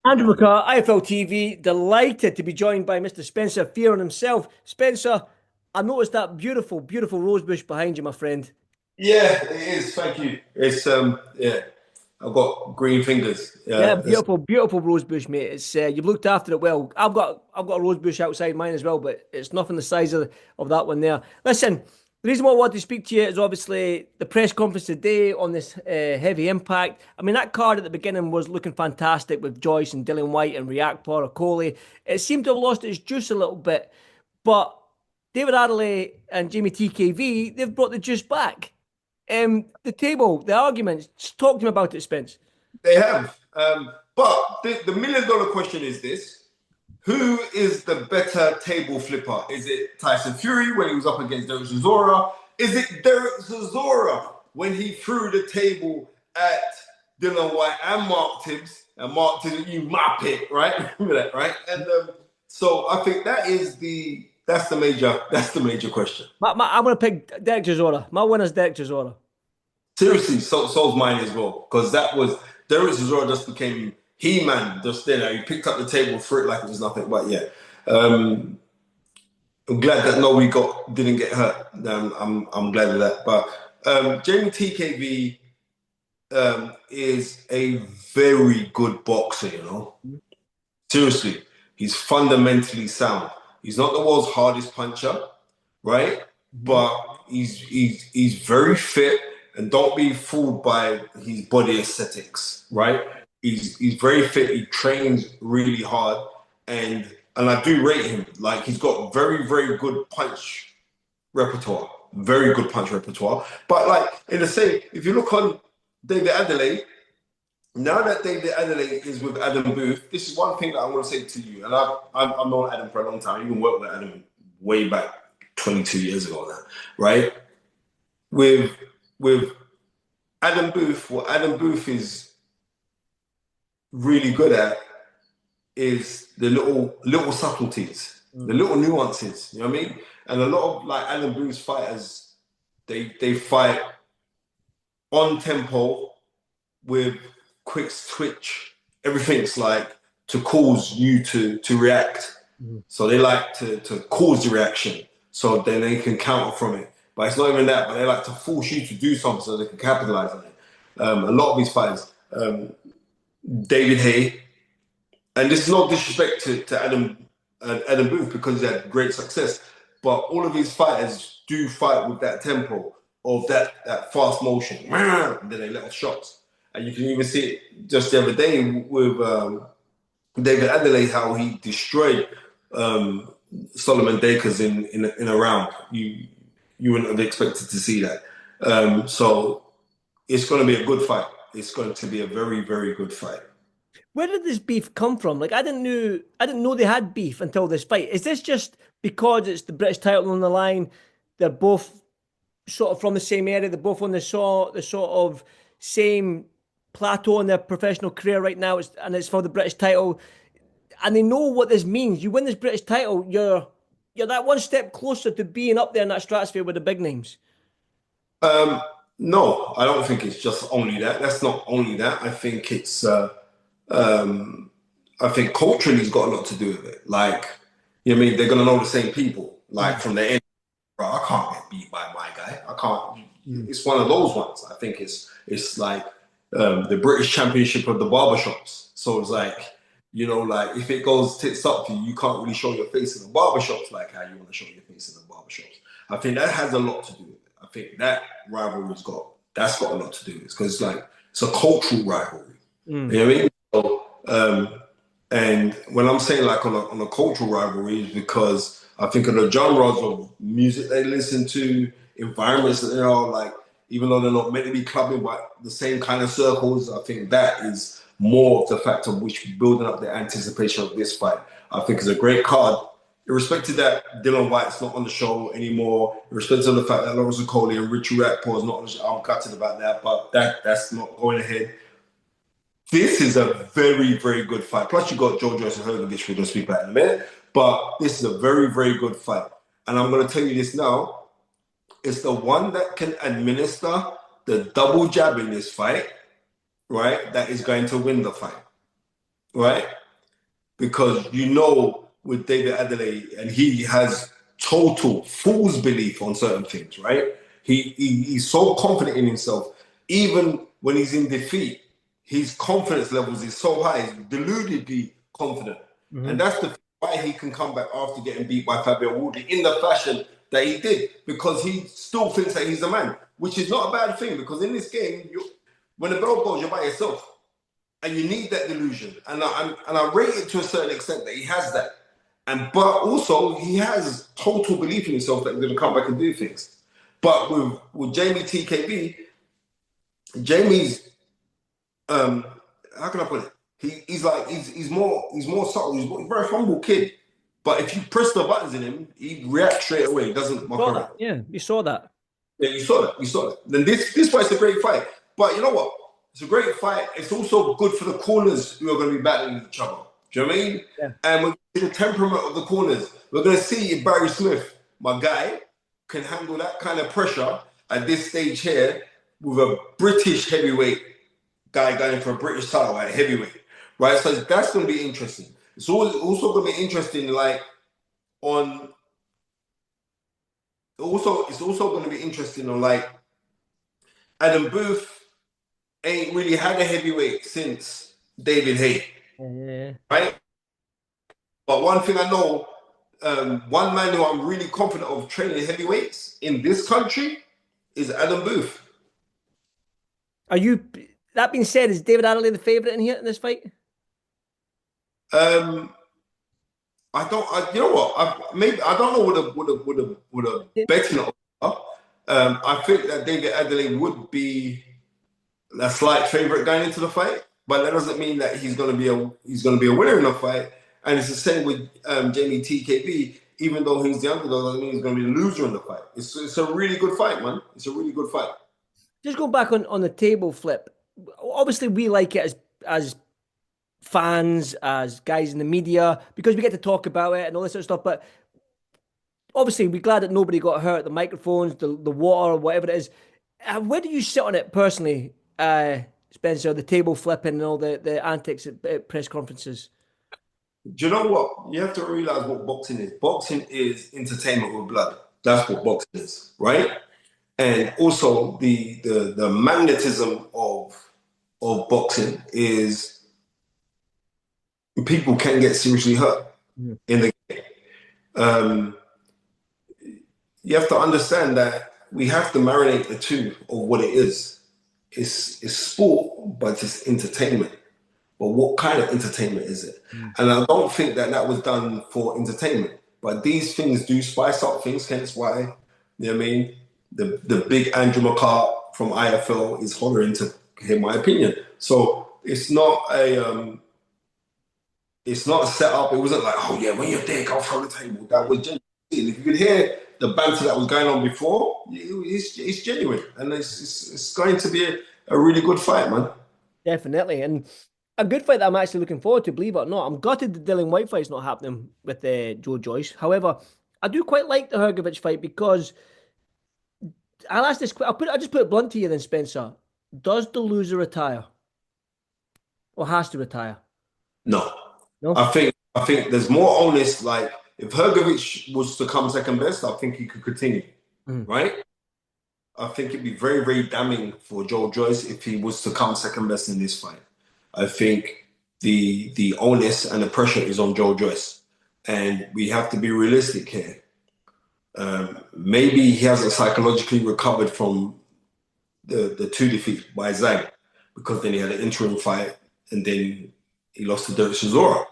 Andrew McCart, iFLTV, delighted to be joined by Mr. Spencer Fearon himself. Spencer, I noticed that beautiful, beautiful rose bush behind you, my friend. Yeah, it is. Thank you. It's yeah, I've got green fingers. Yeah, Yeah, it's, beautiful, beautiful rose bush, mate. It's you've looked after it well. I've got a rose bush outside mine as well, but it's nothing the size of that one there. Listen, the reason why I wanted to speak to you is obviously the press conference today on this heavy impact. I mean, that card at the beginning was looking fantastic with Joyce and Dylan White and Reactor or Coley. It seemed to have lost its juice a little bit, but David Adeleye and Jeamie TKV, they've brought the juice back. The table, the arguments. Just talk to me about it, Spence. they have. But the million-dollar question is this: who is the better table flipper? Is it Tyson Fury when he was up against Derek Chisora? Is it Derek Chisora when he threw the table at Dylan White and Mark Tibbs? And Mark Tibbs, you map it, right? Remember that, right? And so I think that's the major question. I'm going to pick Derek Chisora. My winner's Derek Chisora. Seriously, so's mine as well. Because that was Derek Chisora just became He-Man just then. He picked up the table for it like it was nothing. But yeah. I'm glad that nobody didn't get hurt. I'm glad of that. But Jeamie TKV is a very good boxer, you know. Seriously, he's fundamentally sound. He's not the world's hardest puncher, right? But he's very fit, and don't be fooled by his body aesthetics, right? He's very fit. He trains really hard, and I do rate him. Like he's got very very good punch repertoire, very good punch repertoire. But like in the same, if you look on David Adeleye, now that David Adeleye is with Adam Booth, this is one thing that I want to say to you. And I've known Adam for a long time. I even worked with Adam way back 22 years ago now, right? With Adam Booth, what Adam Booth is really good at is the little subtleties, the little nuances. You know what I mean? And a lot of like Adam Booth's fighters, they fight on tempo with quick twitch. Everything's like to cause you to react. So they like to cause the reaction so then they can counter from it. But it's not even that, but they like to force you to do something so they can capitalize on it. A lot of these fighters, David Hay, and this is no disrespect to Adam Booth because he had great success, but all of these fighters do fight with that tempo of that fast motion. And then they let off shots. And you can even see it just the other day with David Adeleye, how he destroyed Solomon Dakers in a round. You wouldn't have expected to see that. So it's going to be a good fight. It's going to be a very, very good fight. Where did this beef come from? Like I didn't know they had beef until this fight. Is this just because it's the British title on the line? They're both sort of from the same area. They're both on the sort of same plateau in their professional career right now. And it's for the British title, and they know what this means. You win this British title, you're that one step closer to being up there in that stratosphere with the big names. Um, no, I don't think it's just only that. That's not only that. I think it's um, I think culturally it's got a lot to do with it. Like, you know what I mean? They're gonna know the same people. Like from the end, bro, I can't get beat by my guy. I can't. It's one of those ones. I think it's like the British Championship of the barbershops. So it's like, you know, like if it goes tits up to you, you can't really show your face in the barbershops like how you want to show your face in the barbershops. I think that has a lot to do with it. I think that rivalry's that's got a lot to do with it because like it's a cultural rivalry. You know what I mean? So, and when I'm saying like on a cultural rivalry is because I think of the genres of music they listen to, environments that they are like, even though they're not meant to be clubbing, but the same kind of circles, I think that is more of the factor which building up the anticipation of this fight. I think it's a great card. Irrespective that Dylan White's not on the show anymore, irrespective of the fact that Lawrence Okoli and Richie Rapport's not on the show, I'm gutted about that, but that's not going ahead. This is a very, very good fight. Plus, you got Joe Joyce and Hergovic we're going to speak about in a minute. But this is a very, very good fight. And I'm going to tell you this now. It's the one that can administer the double jab in this fight, right, that is going to win the fight. right? Because with David Adeleye, and he has total fool's belief on certain things, right? He's so confident in himself. Even when he's in defeat, his confidence levels is so high, he's deludedly confident. And that's why he can come back after getting beat by Fabio Wardley in the fashion that he did, because he still thinks that he's the man, which is not a bad thing, because in this game, when the bell goes, you're by yourself. And you need that delusion. And I rate it to a certain extent that he has that. But also, he has total belief in himself that he's going to come back and do things. But with Jeamie TKV, Jamie's, how can I put it? He's more subtle. He's a very humble kid. But if you press the buttons in him, he reacts straight away. He doesn't muck around. Yeah, you saw that. Yeah, you saw that. Then this fight's a great fight. But you know what? It's a great fight. It's also good for the corners who are going to be battling each other. Do you know what I mean? Yeah. And when we see the temperament of the corners, we're going to see if Barry Smith, my guy, can handle that kind of pressure at this stage here with a British heavyweight guy going for a British title at heavyweight, right? So that's going to be interesting. It's also going to be interesting, it's also going to be interesting on Adam Booth ain't really had a heavyweight since David Haye, right? But one thing I know, one man who I'm really confident of training heavyweights in this country is Adam Booth. That being said, is David Adeleye the favourite in this fight? You know what? I don't know what a betting on. I think that David Adeleye would be a slight favorite going into the fight, but that doesn't mean that he's going to be a winner in the fight. And it's the same with Jeamie TKV. Even though he's the underdog, doesn't mean he's going to be the loser in the fight. It's a really good fight, man. It's a really good fight. Just go back on the table flip. Obviously, we like it as fans, as guys in the media, because we get to talk about it and all this sort of stuff. But obviously, we're glad that nobody got hurt. The microphones, the water, whatever it is. Where do you sit on it personally, Spencer? The table flipping and all the antics at press conferences. Do you know what? You have to realize what boxing is. Boxing is entertainment with blood. That's what boxing is, right? And also the magnetism of boxing is people can get seriously hurt in the game. You have to understand that we have to marinate the two of what it is. It's sport, but it's entertainment. But what kind of entertainment is it? And I don't think that was done for entertainment. But these things do spice up things, hence why, you know what I mean? The big Andrew McCart from IFL is hollering to hear my opinion. So it's not a setup. It wasn't like, oh yeah, when you're there, go throw the table. That was genuine. If you could hear the banter that was going on before, it's genuine. And it's going to be a really good fight, man. Definitely. And a good fight that I'm actually looking forward to, believe it or not. I'm gutted the Dillian White fight's not happening with Joe Joyce. However, I do quite like the Hergovic fight because I'll ask this. I'll just put it blunt to you then, Spencer. Does the loser retire, or has to retire? No. I think there's more onus. Like if Hergovic was to come second best, I think he could continue. Right? I think it'd be very, very damning for Joe Joyce if he was to come second best in this fight. I think the onus and the pressure is on Joe Joyce, and we have to be realistic here. Maybe he hasn't psychologically recovered from the two defeats by Zhang, because then he had an interim fight and then he lost to Derek Chisora,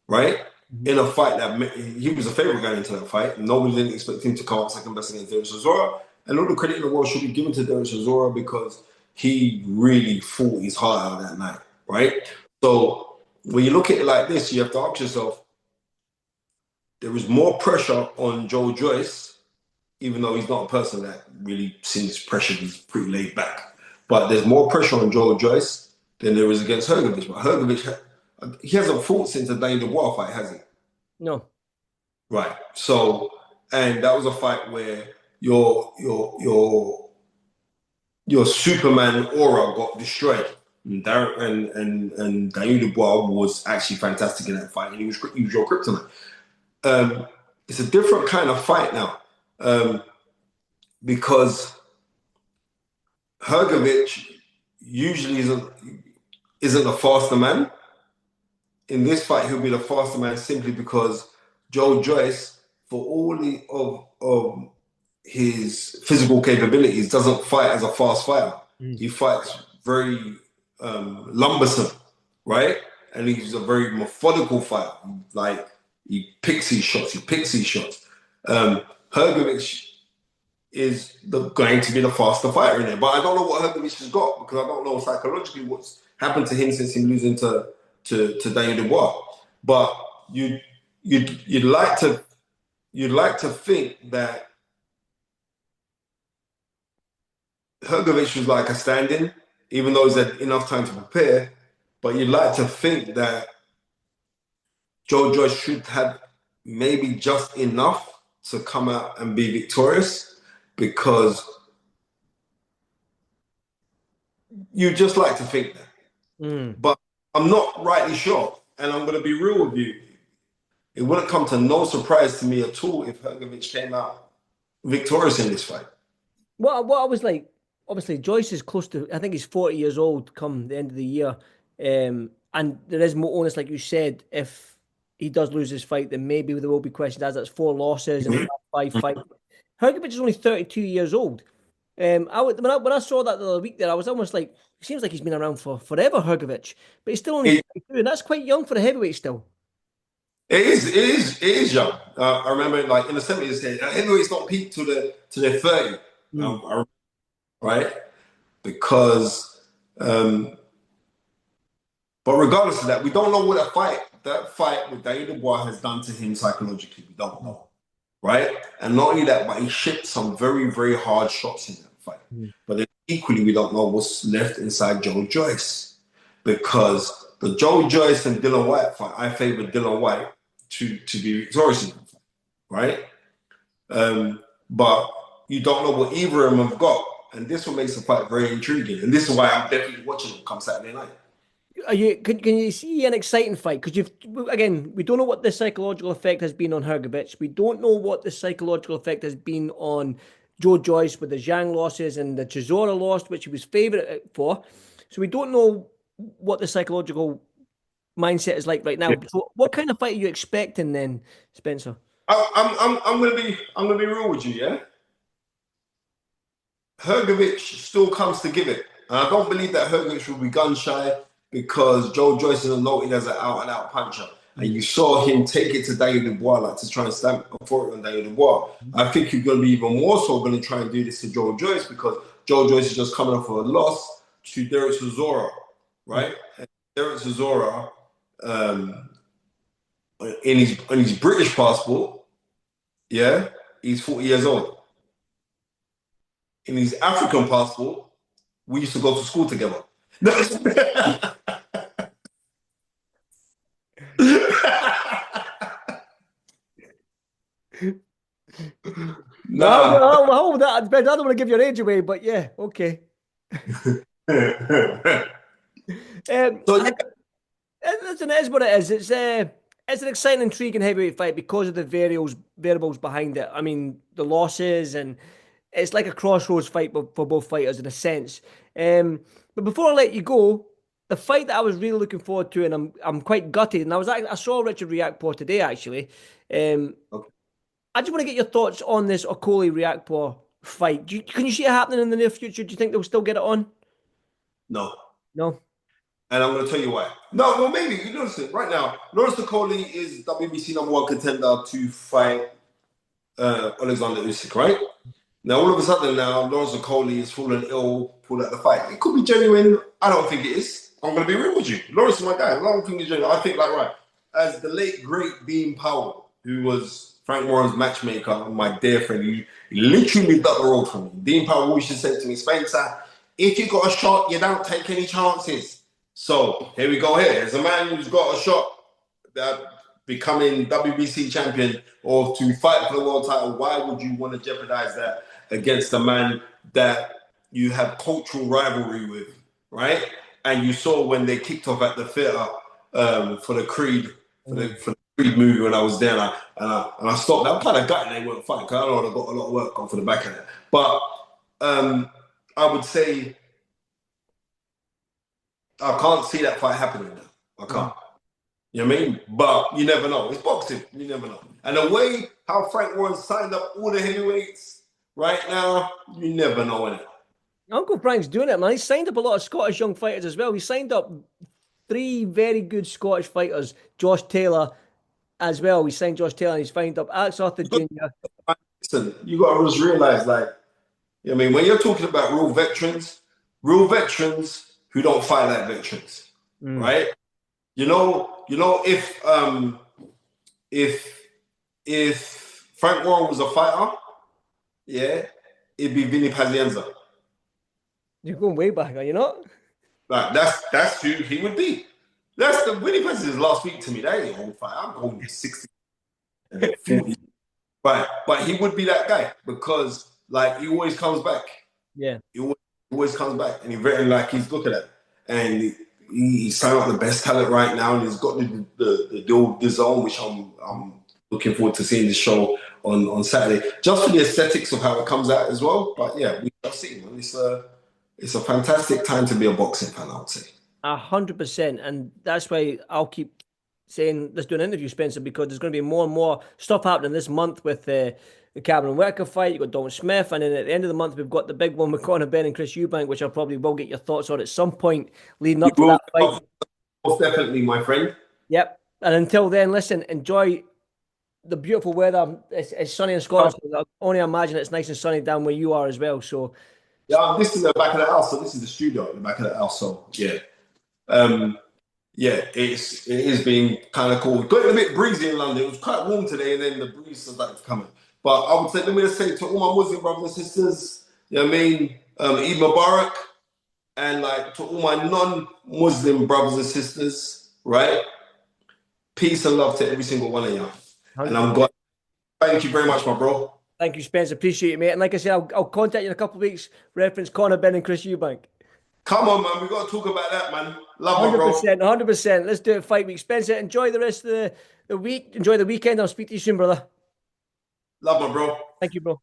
right? In a fight that he was a favorite going into that fight. Nobody didn't expect him to come up second best against Derek Chisora. And all the credit in the world should be given to Derek Chisora because he really fought his heart out that night, right? So when you look at it like this, you have to ask yourself, there is more pressure on Joe Joyce, even though he's not a person that really seems pressured. He's pretty laid back. But there's more pressure on Joe Joyce than there is against Hergovic. But Hergovic, he hasn't fought since the Daniel Dubois fight, has he? No. Right. So, and that was a fight where your Superman aura got destroyed. and Daniel Dubois was actually fantastic in that fight, and he was your kryptonite. It's a different kind of fight now, because Hergovic usually isn't a faster man. In this fight, he'll be the faster man simply because Joe Joyce, for all of his physical capabilities, doesn't fight as a fast fighter. He fights very lumbersome, right? And he's a very methodical fighter. Like, he picks his shots. Hergovic is going to be the faster fighter in there. But I don't know what Hergovic has got, because I don't know psychologically what's happened to him since him losing to Daniel Dubois. But you'd like to think that Hergovic was like a stand-in, even though he's had enough time to prepare. But you'd like to think that Joe Joyce should have maybe just enough to come out and be victorious, because you just like to think that. But I'm not rightly sure, and I'm going to be real with you. It wouldn't come to no surprise to me at all if Hergovic came out victorious in this fight. What I was like, obviously Joyce is close to, I think he's 40 years old come the end of the year. And there is more onus, like you said, if he does lose his fight, then maybe there will be questions as that's 4 losses and 5 fights. Hergovic is only 32 years old. When I saw that the other week there, I was almost like, it seems like he's been around for forever, Hergovic, but he's still only 32, and that's quite young for a heavyweight still. It is young. I remember, like, in the 70s, heavyweights don't peak to their 30, right? Because, but regardless of that, we don't know what that fight with Daniel Dubois has done to him psychologically. We don't know, right? And not only that, but he shipped some very, very hard shots in that fight. But then equally, we don't know what's left inside Joe Joyce, because the Joe Joyce and Dillian Whyte fight, I favor Dillian Whyte to be victorious in that fight, right? But you don't know what either of them have got, and this will make the fight very intriguing. And this is why I'm definitely watching it come Saturday night. Can you see an exciting fight? Because we don't know what the psychological effect has been on Hergovic. We don't know what the psychological effect has been on Joe Joyce with the Zhang losses and the Chisora loss, which he was favourite for. So we don't know what the psychological mindset is like right now. So what kind of fight are you expecting then, Spencer? I'm gonna be real with you, yeah. Hergovic still comes to give it, and I don't believe that Hergovic will be gun shy, because Joe Joyce is noted as an out-and-out puncher, and you saw him take it to Daniel Dubois, like, to try and stamp authority on Daniel Dubois. I think he's going to be even more so going to try and do this to Joe Joyce, because Joe Joyce is just coming off of a loss to Derek Chisora, right? And Derek Chisora, in his British passport, yeah, he's 40 years old. In his African passport, we used to go to school together. No, that depends. I don't want to give your age away, but yeah, okay. Listen, it is what it is. It's an exciting, intriguing heavyweight fight because of the variables behind it. I mean, the losses, and it's like a crossroads fight for both fighters in a sense. But before I let you go, the fight that I was really looking forward to, and I'm quite gutted, and I saw Richard Riakporhe today actually. Okay. I just want to get your thoughts on this Okolie Riakporhe fight. Can you see it happening in the near future? Do you think they'll still get it on? No. And I'm going to tell you why. No, maybe. You listen, right now, Lawrence Okolie is WBC #1 contender to fight Alexander Usyk, right? Now, all of a sudden now, Lawrence Okolie is falling ill, pulled out the fight. It could be genuine. I don't think it is. I'm going to be real with you. Lawrence is my guy. I don't think it's genuine. I think, like, right, as the late, great Dean Powell, who was Frank Warren's matchmaker, my dear friend, he literally lived up the road from me. Dean Powell always just said to me, Spencer, if you got a shot, you don't take any chances. So here we go here. There's a man who's got a shot at becoming WBC champion or to fight for the world title. Why would you want to jeopardize that against a man that you have cultural rivalry with, right? And you saw when they kicked off at the theatre for the Creed, for the Creed movie when I was there, and I stopped. I'm kind of gutted they weren't fighting because I know they've got a lot of work on for the back of it. But I would say I can't see that fight happening now. I can't. You know what I mean? But you never know. It's boxing. You never know. And the way how Frank Warren signed up all the heavyweights right now, you never know, innit? Uncle Frank's doing it, man. He signed up a lot of Scottish young fighters as well. He signed up 3 very good Scottish fighters. Josh Taylor as well. He signed Josh Taylor and he's signed up Alex Arthur Jr. Listen, you got to just realize, like, you know what I mean, when you're talking about real veterans who don't fight like veterans, right? You know, if Frank Warren was a fighter, yeah, it'd be Vinny Pazienza. You're going way back, are you not? Like that's who he would be. That's the Vinny Pazienza last week to me. That ain't a whole fight. I'm going to 60 and 40. But he would be that guy because like he always comes back. Yeah. He always comes back, and he's looking at it. And he's signed up the best talent right now, and he's got the zone, which I'm looking forward to seeing this show on Saturday, just for the aesthetics of how it comes out as well. But yeah, we shall see, man. It's a fantastic time to be a boxing fan, I would say. 100%, and that's why I'll keep saying let's do an interview, Spencer, because there's going to be more and more stuff happening this month with the Cameron Worker fight. You've got Don Smith, and then at the end of the month we've got the big one with Conor Benn and Chris Eubank, which I probably will get your thoughts on at some point leading up to that fight. Most definitely, my friend. Yep. And until then, listen, enjoy the beautiful weather. It's sunny in Scotland. So I only imagine it's nice and sunny down where you are as well. So yeah, this is the back of the house. So this is the studio at the back of the house. So yeah. Yeah, it is being kind of cold. Got a bit breezy in London. It was quite warm today, and then the breeze started to come in. But I would say, let me just say to all my Muslim brothers and sisters, you know what I mean? Eid Mubarak, and like to all my non-Muslim brothers and sisters, right? Peace and love to every single one of you. And I'm glad. Thank you very much, my bro. Thank you, Spence. Appreciate it, mate. And like I said, I'll contact you in a couple of weeks. Reference Conor Benn and Chris Eubank. Come on, man. We got to talk about that, man. Love my bro. 100%. Let's do it fight week. Spencer, enjoy the rest of the week. Enjoy the weekend. I'll speak to you soon, brother. Love my bro. Thank you, bro.